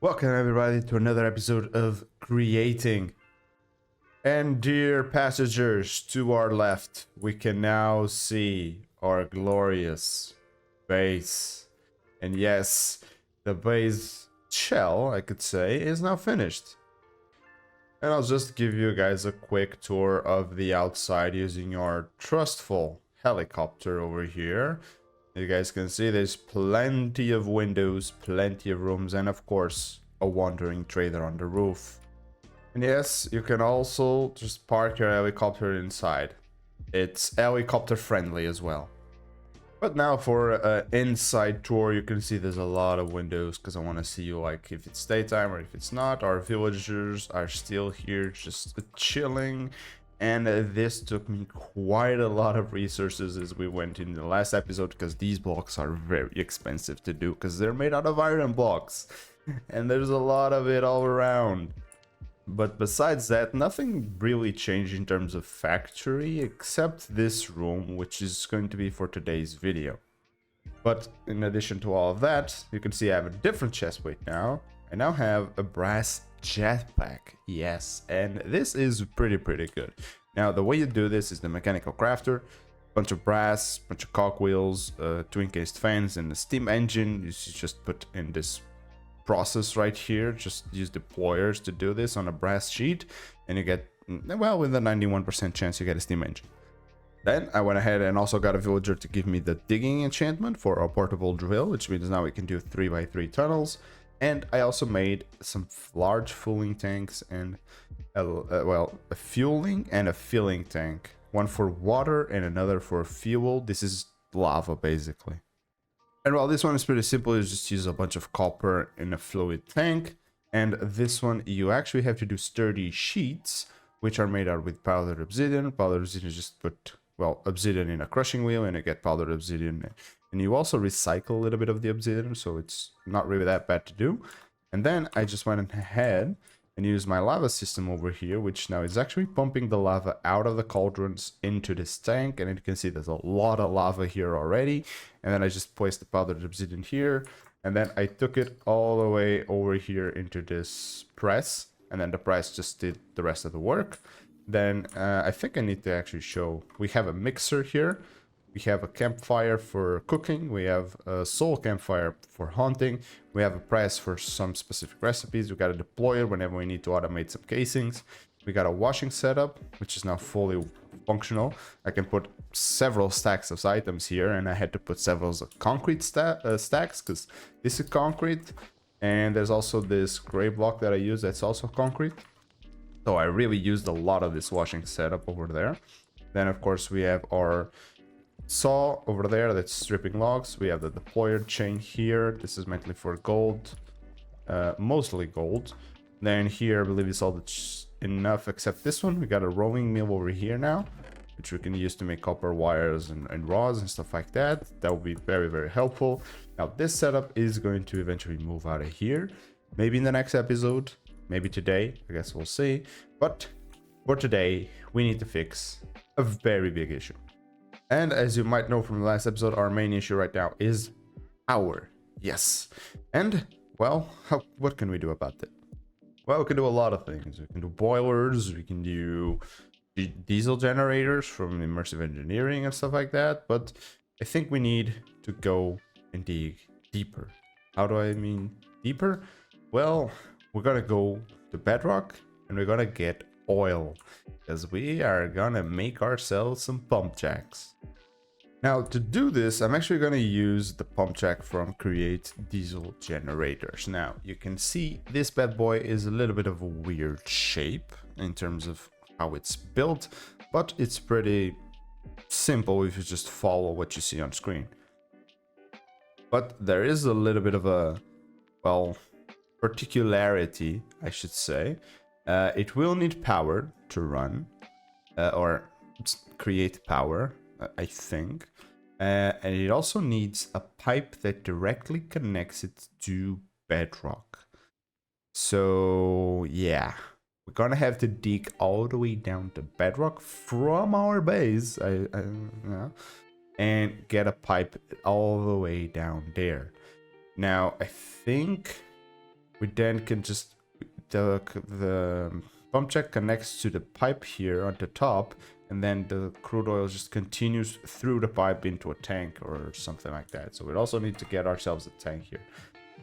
Welcome everybody to another episode of Creating. And dear passengers, to our left, we can now see our glorious base. And yes, the base shell, I could say, is now finished. And I'll just give you guys a quick tour of the outside using our trustful helicopter over here. You guys can see there's plenty of windows, plenty of rooms, and of course, a wandering trader on the roof. And yes, you can also just park your helicopter inside. It's helicopter friendly as well. But now for an inside tour, you can see there's a lot of windows because I want to see like if it's daytime or if it's not. Our villagers are still here just chilling. And this took me quite a lot of resources as we went in the last episode because these blocks are very expensive to do because they're made out of iron blocks. And there's a lot of it all around. But besides that, nothing really changed in terms of factory except this room, which is going to be for today's video. But in addition to all of that, you can see I have a different chest plate now. I now have a brass jetpack, yes, and this is pretty good. Now the way you do this is the mechanical crafter, bunch of brass, bunch of cogwheels, two encased fans, and a steam engine. You just put in this process right here. Just use deployers to do this on a brass sheet, and you get, well, with a 91% chance you get a steam engine. Then I went ahead and also got a villager to give me the digging enchantment for a portable drill, which means now we can do 3x3 tunnels. And I also made some large fueling tanks and, a fueling and a filling tank. One for water and another for fuel. This is lava, basically. And well, this one is pretty simple. You just use a bunch of copper in a fluid tank. And this one, you actually have to do sturdy sheets, which are made out with powdered obsidian. Powdered obsidian is just put, well, obsidian in a crushing wheel and you get powdered obsidian. And you also recycle a little bit of the obsidian, so it's not really that bad to do. And then I just went ahead and used my lava system over here, which now is actually pumping the lava out of the cauldrons into this tank. And you can see there's a lot of lava here already. And then I just placed the powdered obsidian here. And then I took it all the way over here into this press. And then the press just did the rest of the work. Then I think I need to actually show, we have a mixer here. We have a campfire for cooking. We have a soul campfire for hunting. We have a press for some specific recipes. We got a deployer whenever we need to automate some casings. We got a washing setup, which is now fully functional. I can put several stacks of items here, and I had to put several concrete stacks because this is concrete. And there's also this gray block that I use that's also concrete. So I really used a lot of this washing setup over there. Then, of course, we have our saw over there that's stripping logs. We have the deployer chain here. This is mainly for gold, mostly gold. Then here I believe it's all enough except this one. We got a rolling mill over here now, which we can use to make copper wires and rods and stuff like that. That will be very helpful. Now this setup is going to eventually move out of here, maybe in the next episode, maybe today, I guess we'll see. But for today we need to fix a very big issue. And as you might know from the last episode, our main issue right now is power. Yes. And, well, what can we do about that? Well, we can do a lot of things. We can do boilers, we can do diesel generators from immersive engineering and stuff like that. But I think we need to go and dig deeper. How do I mean deeper? Well, we're gonna go to bedrock and we're gonna get oil, because we are gonna make ourselves some pump jacks. Now to do this, I'm actually gonna use the pump jack from Create Diesel Generators. Now you can see this bad boy is a little bit of a weird shape in terms of how it's built, but it's pretty simple if you just follow what you see on screen. But there is a little bit of a, well, particularity, I should say. It will need power to run, or create power, I think. And it also needs a pipe that directly connects it to bedrock. So, yeah. We're gonna have to dig all the way down to bedrock from our base, and get a pipe all the way down there. Now, I think we then can just the pump jack connects to the pipe here on the top, and then the crude oil just continues through the pipe into a tank or something like that. So we also need to get ourselves a tank here.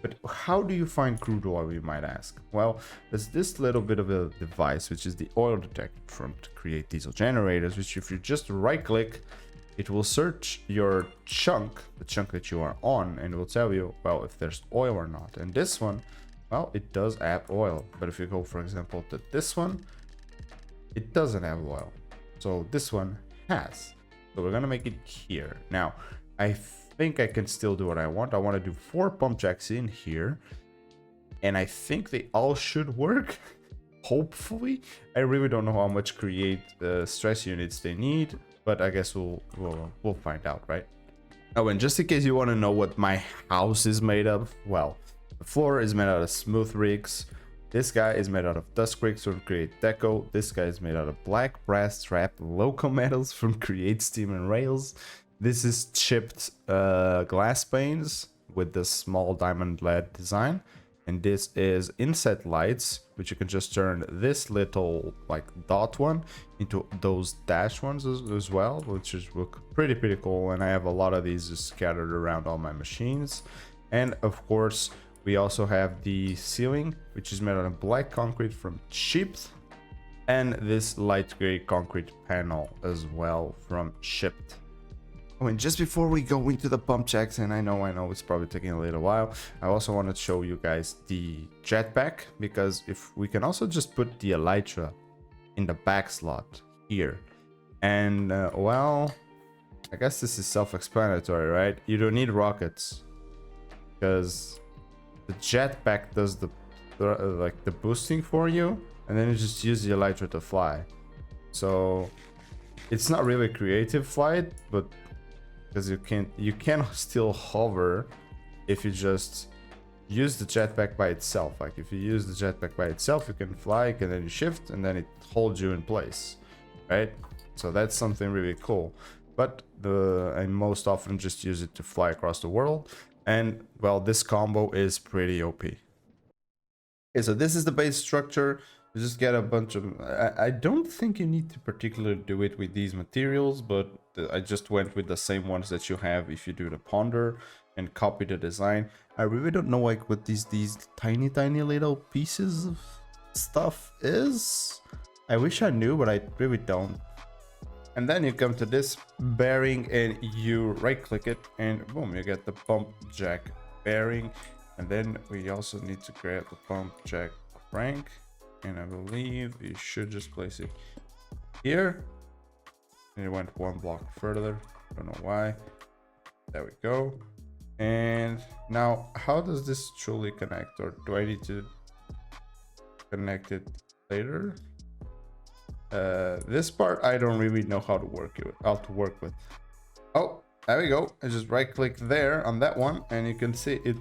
But how do you find crude oil, you might ask? Well, there's this little bit of a device, which is the oil detector from to create diesel generators, which if you just right click, it will search your chunk, the chunk that you are on, and it will tell you, well, if there's oil or not. And this one, well, it does have oil. But if you go, for example, to this one, it doesn't have oil. So this one has. So we're gonna make it here. Now, I think I can still do what I want. I want to do 4 pump jacks in here, and I think they all should work. Hopefully. I really don't know how much create stress units they need, but I guess we'll find out, right? Oh, and just in case you want to know what my house is made of, well, the floor is made out of smooth rigs. This guy is made out of dust bricks from Create Deco. This guy is made out of black brass wrapped local metals from Create Steam and Rails. This is chipped glass panes with the small diamond LED design. And this is inset lights, which you can just turn this little like dot one into those dash ones as well, which is look pretty cool. And I have a lot of these just scattered around all my machines. And of course, we also have the ceiling, which is made out of black concrete from Chipped, and this light gray concrete panel as well from Shipped. Oh, and just before we go into the pump jacks, and I know it's probably taking a little while, I also want to show you guys the jetpack, because if we can also just put the elytra in the back slot here, and well, I guess this is self-explanatory, right? You don't need rockets, because the jetpack does the like the boosting for you, and then you just use the elytra to fly. So it's not really creative flight, but because you can still hover if you just use the jetpack by itself. Like if you use the jetpack by itself, you can fly, and then you shift, and then it holds you in place, right? So that's something really cool. But I most often just use it to fly across the world. And well, this combo is pretty OP. Okay, so this is the base structure. You just get a bunch of... I don't think you need to particularly do it with these materials, but I just went with the same ones that you have if you do the ponder and copy the design. I really don't know like what these tiny little pieces of stuff is. I wish I knew, but I really don't. And then you come to this bearing and you right click it, and boom, you get the pump jack bearing. And then we also need to grab the pump jack crank, and I believe you should just place it here. And it went one block further, don't know why. There we go. And now how does this truly connect, or do I need to connect it later? This part I don't really know how to work with. Oh, there we go. I just right click there on that one, and you can see it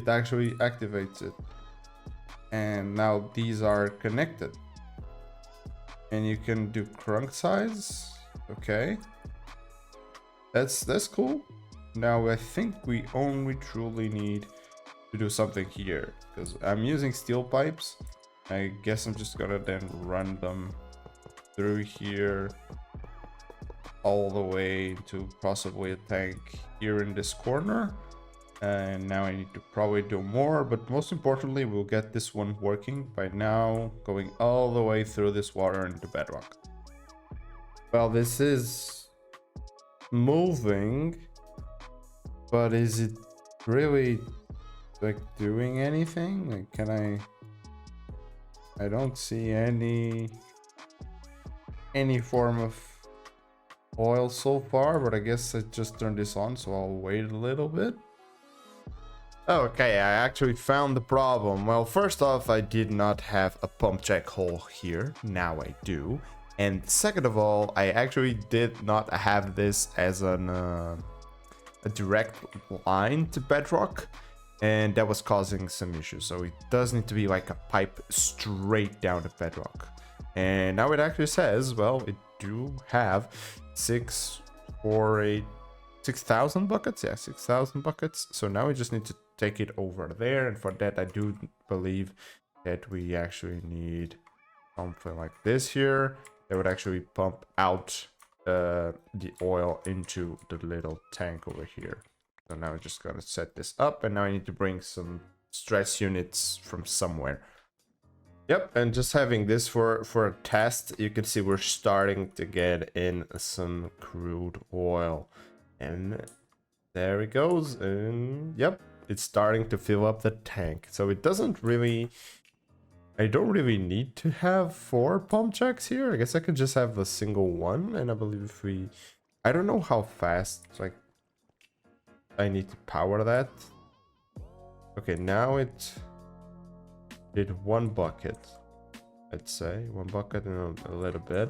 actually activates it. And now these are connected, and you can do crank size. Okay, that's cool. Now I think we only truly need to do something here, because I'm using steel pipes. I guess I'm just gonna then run them through here all the way to possibly a tank here in this corner. And now I need to probably do more, but most importantly, we'll get this one working by now going all the way through this water into bedrock. Well, this is moving, but is it really like doing anything? Like, can I don't see any form of oil so far, but I guess I just turned this on, so I'll wait a little bit. Okay, I actually found the problem. Well, first off, I did not have a pump jack hole here. Now I do. And second of all, I actually did not have this as a direct line to bedrock, and that was causing some issues. So it does need to be like a pipe straight down to bedrock. And now it actually says, well, it do have 6,000 buckets. Yeah, 6,000 buckets. So now we just need to take it over there, and for that I do believe that we actually need something like this here that would actually pump out the oil into the little tank over here. So now I'm just gonna set this up, and now I need to bring some stress units from somewhere. Yep, and just having this for a test, you can see we're starting to get in some crude oil. And there it goes, and yep, it's starting to fill up the tank. So it doesn't really... I don't really need to have 4 pump jacks here. I guess I could just have a single one, and I believe if we... I don't know how fast, like, I need to power that. Okay, now it did 1 bucket, I'd say. 1 bucket and a little bit.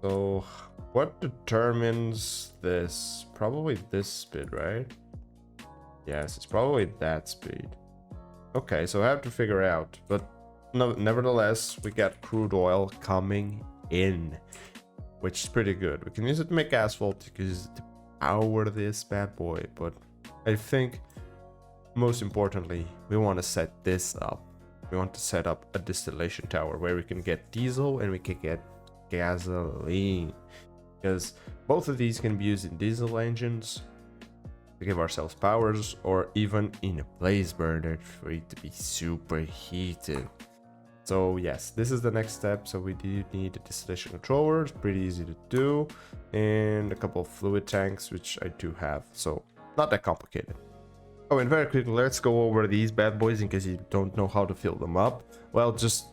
So what determines this? Probably this speed, right? Yes, it's probably that speed. Okay, so I have to figure out. But no, nevertheless, we got crude oil coming in, which is pretty good. We can use it to make asphalt, you can use it to power this bad boy. But I think most importantly, we want to set this up. We want to set up a distillation tower where we can get diesel and we can get gasoline, because both of these can be used in diesel engines to give ourselves powers, or even in a blaze burner for it to be super heated. So yes, this is the next step. So we do need a distillation controller, it's pretty easy to do, and a couple of fluid tanks, which I do have, so not that complicated. Oh, and very quickly, let's go over these bad boys in case you don't know how to fill them up. Just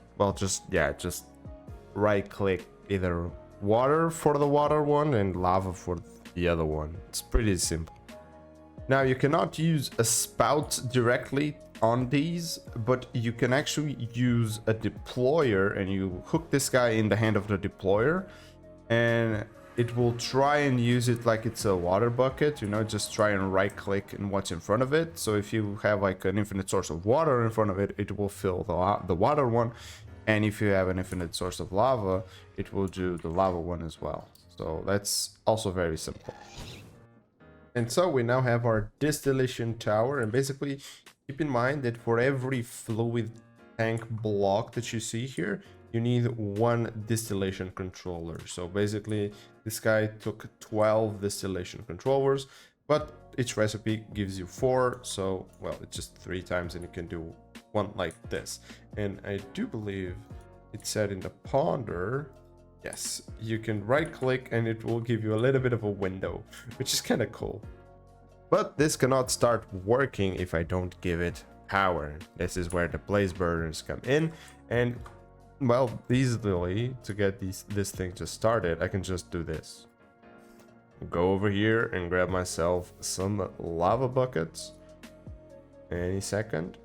right click either water for the water one and lava for the other one. It's pretty simple. Now you cannot use a spout directly on these, but you can actually use a deployer, and you hook this guy in the hand of the deployer, and it will try and use it like it's a water bucket, you know, just try and right click and what's in front of it. So if you have like an infinite source of water in front of it, it will fill the water one. And if you have an infinite source of lava, it will do the lava one as well. So that's also very simple. And so we now have our distillation tower, and basically keep in mind that for every fluid tank block that you see here, you need 1 distillation controller. So basically this guy took 12 distillation controllers, but each recipe gives you 4. So, well, it's just 3 times, and you can do one like this. And I do believe it said in the ponder, yes, you can right click and it will give you a little bit of a window, which is kind of cool. But this cannot start working if I don't give it power. This is where the blaze burners come in, and well, easily to get this thing just started, I can just do this. Go over here and grab myself some lava buckets. Any second.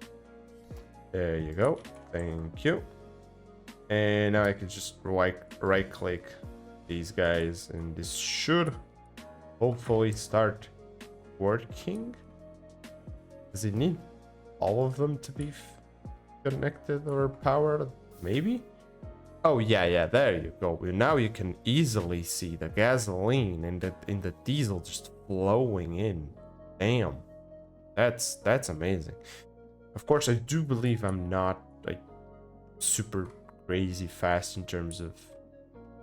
There you go. Thank you. And now I can just right click these guys, and this should hopefully start working. Does it need all of them to be connected or powered? Maybe. Oh yeah, there you go. Now you can easily see the gasoline and the diesel just flowing in. Damn, that's amazing. Of course, I do believe I'm not like super crazy fast in terms of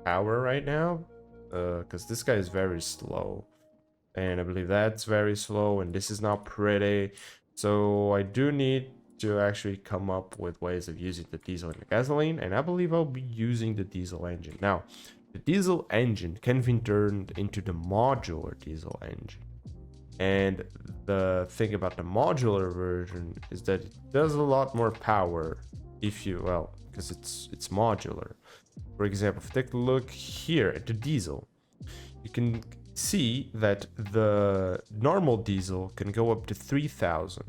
power right now, because this guy is very slow, and I believe that's very slow, and this is not pretty. So I do need to actually come up with ways of using the diesel and the gasoline, and I believe I'll be using the diesel engine. Now, the diesel engine can be turned into the modular diesel engine, and the thing about the modular version is that it does a lot more power if you, well, because it's modular. For example, if you take a look here at the diesel, you can see that the normal diesel can go up to 3,000,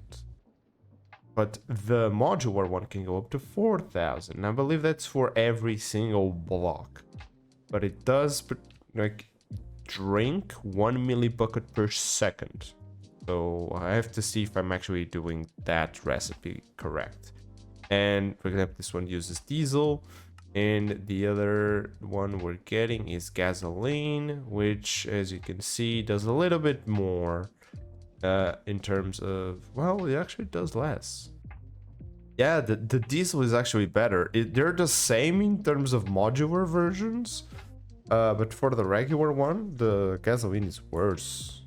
but the modular one can go up to 4,000. And I believe that's for every single block, but it does like drink 1 millibucket per second. So I have to see if I'm actually doing that recipe correct. And for example, this one uses diesel, and the other one we're getting is gasoline, which, as you can see, does a little bit more. in terms of, well, it actually does less. Yeah, the diesel is actually better. They're the same in terms of modular versions, but for the regular one, the gasoline is worse.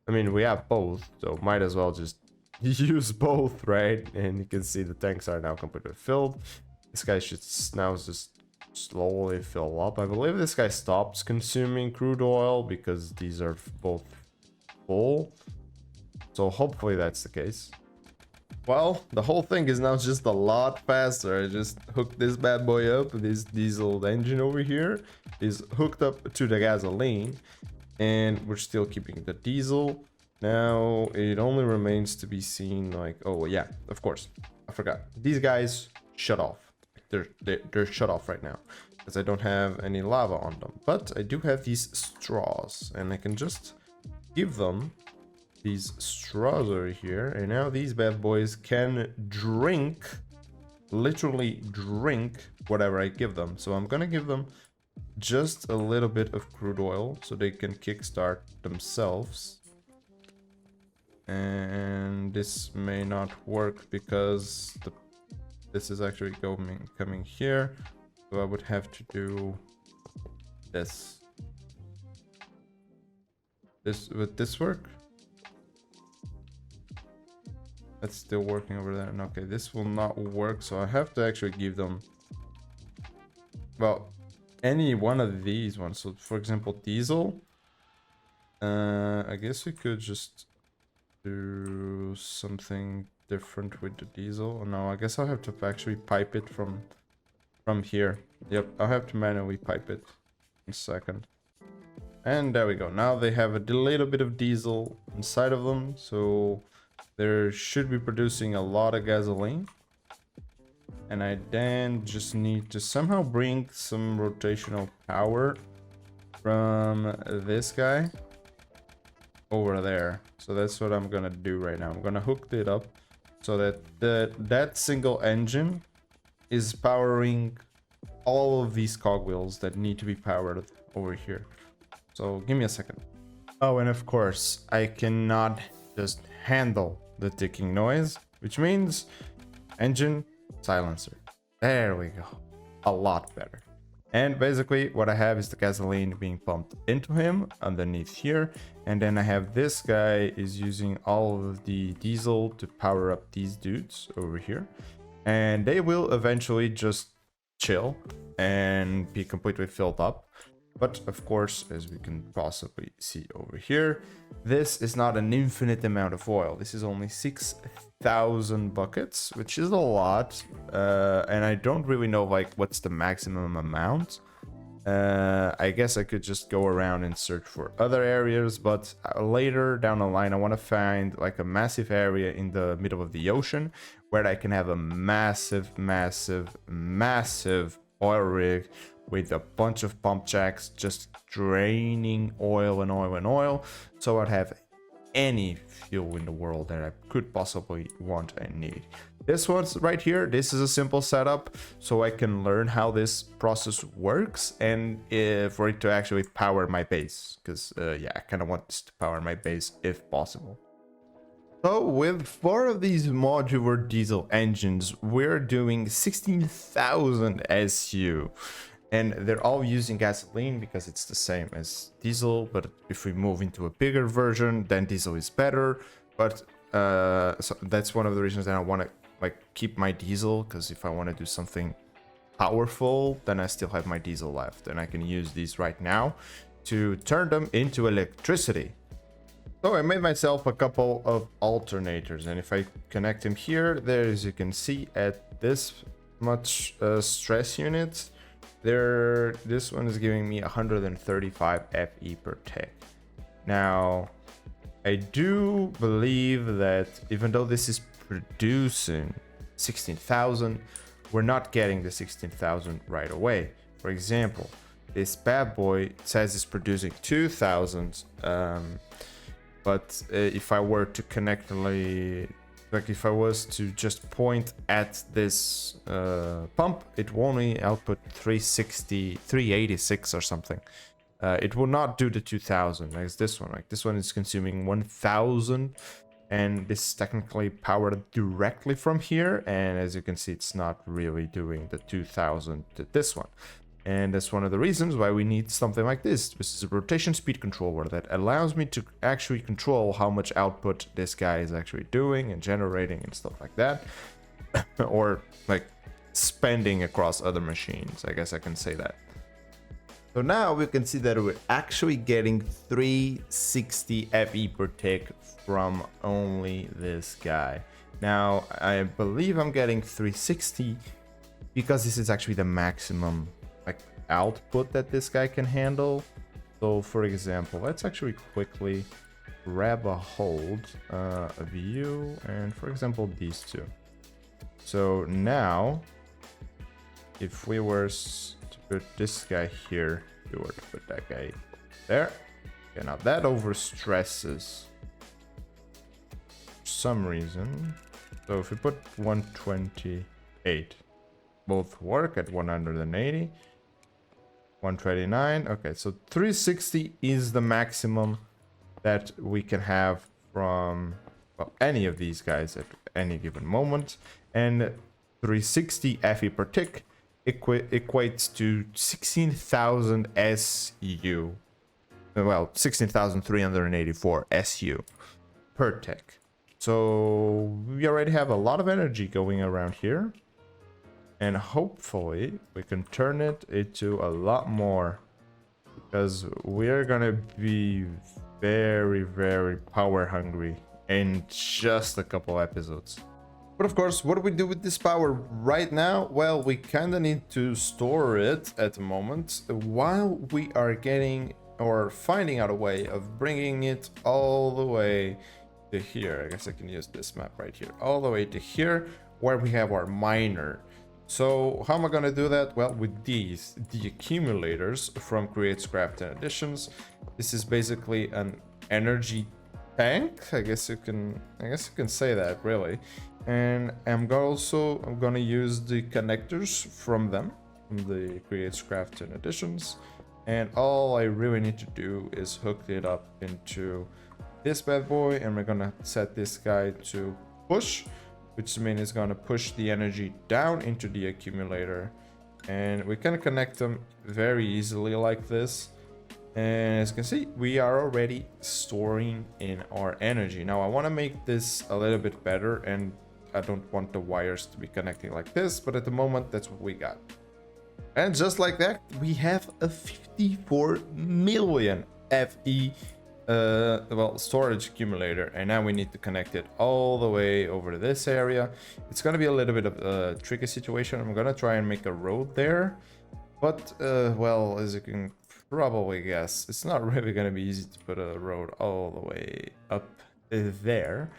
I mean, we have both, so might as well just use both, right? And you can see the tanks are now completely filled. This guy should now just slowly fill up. I believe this guy stops consuming crude oil because these are both full. So hopefully that's the case. Well, the whole thing is now just a lot faster. I just hooked this bad boy up. This diesel engine over here is hooked up to the gasoline, and we're still keeping the diesel. Now it only remains to be seen, like, oh yeah, of course, I forgot. These guys shut off. They're shut off right now because I don't have any lava on them. But I do have these straws, and I can just give them these straws over here, and now these bad boys can drink, literally drink whatever I give them. So I'm gonna give them just a little bit of crude oil so they can kickstart themselves. And this may not work because this is actually coming here, so I would have to do this. Would this work? That's still working over there. And okay, this will not work, so I have to actually give them, well, any one of these ones. So for example, diesel, I guess we could just do something different with the diesel. Oh, no, I guess I'll have to actually pipe it from here. Yep, I'll have to manually pipe it in a second. And there we go. Now they have a little bit of diesel inside of them, so they should be producing a lot of gasoline. And I then just need to somehow bring some rotational power from this guy over there. So that's what I'm gonna do right now. I'm gonna hook it up so that that single engine is powering all of these cogwheels that need to be powered over here. So give me a second. Oh, and of course, I cannot just handle the ticking noise, which means engine silencer. There we go. A lot better. And basically what I have is the gasoline being pumped into him underneath here, and then I have this guy is using all of the diesel to power up these dudes over here, and they will eventually just chill and be completely filled up. But of course, as we can possibly see over here, this is not an infinite amount of oil. This is only 6,000 buckets, which is a lot. And I don't really know like what's the maximum amount. I guess I could just go around and search for other areas, but later down the line, I want to find like a massive area in the middle of the ocean where I can have a massive oil rig with a bunch of pump jacks just draining oil and oil and oil, so I'd have any fuel in the world that I could possibly want and need. This one's right here, this is a simple setup so I can learn how this process works and for it to actually power my base, because yeah, I kind of want this to power my base if possible. So with 4 of these modular diesel engines, we're doing 16,000 SU. And they're all using gasoline because it's the same as diesel, but if we move into a bigger version, then diesel is better. But so that's one of the reasons that I want to like keep my diesel, because if I want to do something powerful, then I still have my diesel left, and I can use these right now to turn them into electricity. So I made myself a couple of alternators, and if I connect them here, there, as you can see, at this much stress units, this one is giving me 135 FE per tick. Now, I do believe that even though this is producing 16,000, we're not getting the 16,000 right away. For example, this bad boy says it's producing 2,000, but if I were to connect like if I was to just point at this pump, it will only output 386 or something. It will not do the 2000 like this one. Like this one is consuming 1000, and this is technically powered directly from here. And as you can see, it's not really doing the 2000 to this one. And that's one of the reasons why we need something like this. This is a rotation speed controller that allows me to actually control how much output this guy is actually doing and generating and stuff like that. Or like spending across other machines, I guess I can say that. So now we can see that we're actually getting 360 FE per tick from only this guy. Now, I believe I'm getting 360 because this is actually the maximum like output that this guy can handle. So for example, let's actually quickly grab a hold, a view, and for example, these two. So now, if we were to put this guy here, we were to put that guy there. Okay, now that overstresses for some reason. So if we put 128, both work at 180, 129. Okay, so 360 is the maximum that we can have from, well, any of these guys at any given moment. And 360 FE per tick equates to 16,000 SU. Well, 16,384 SU per tick. So we already have a lot of energy going around here. And hopefully we can turn it into a lot more, because we're gonna be very, very power hungry in just a couple episodes. But of course, what do we do with this power right now? Well, we kind of need to store it at the moment while we are getting or finding out a way of bringing it all the way to here. I guess I can use this map right here, all the way to here where we have our miner. So how am I gonna do that? Well, with the accumulators from Create, Craft, and Additions. This is basically an energy tank. I guess you can say that, really. And I'm gonna use the connectors from them, from the Create, Craft, and Additions. And all I really need to do is hook it up into this bad boy, and we're gonna set this guy to push, which means it's gonna push the energy down into the accumulator, and we can connect them very easily like this. And as you can see, we are already storing in our energy. Now I want to make this a little bit better, and I don't want the wires to be connecting like this, but at the moment that's what we got. And just like that, we have a 54 million FE storage accumulator, and now we need to connect it all the way over to this area. It's gonna be a little bit of a tricky situation. I'm gonna try and make a road there, but well, as you can probably guess, it's not really gonna be easy to put a road all the way up there.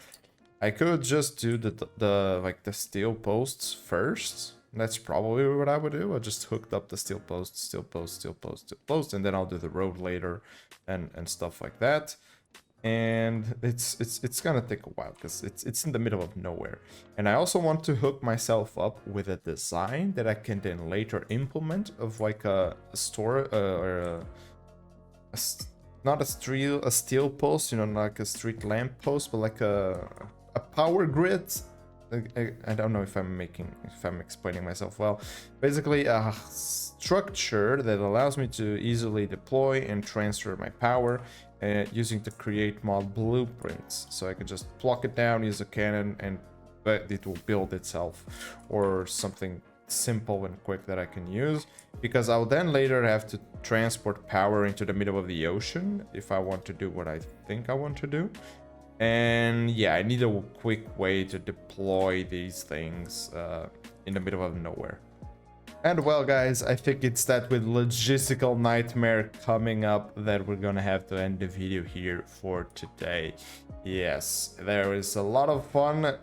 I could just do the steel posts first. That's probably what I would do. I just hooked up the steel post, steel post, steel post, steel post, and then I'll do the road later and stuff like that. And it's gonna take a while because it's in the middle of nowhere. And I also want to hook myself up with a design that I can then later implement of like a store or not a steel post, you know, like a street lamp post, but like a power grid. I don't know if I'm explaining myself well. Basically a structure that allows me to easily deploy and transfer my power using the create mod blueprints. So I can just plug it down, use a cannon, and it will build itself, or something simple and quick that I can use, because I'll then later have to transport power into the middle of the ocean if I want to do what I think I want to do. And yeah, I need a quick way to deploy these things in the middle of nowhere. And well, guys, I think it's that with logistical nightmare coming up that we're gonna have to end the video here for today. Yes, there is a lot of fun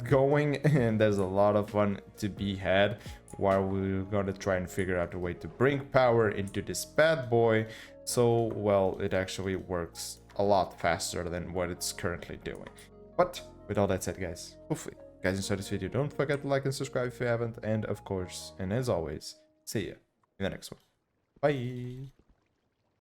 going, and there's a lot of fun to be had while we're gonna try and figure out a way to bring power into this bad boy, so well, it actually works a lot faster than what it's currently doing. But with all that said, guys, hopefully you guys enjoyed this video. Don't forget to like and subscribe if you haven't, and of course, and as always, see ya in the next one. Bye.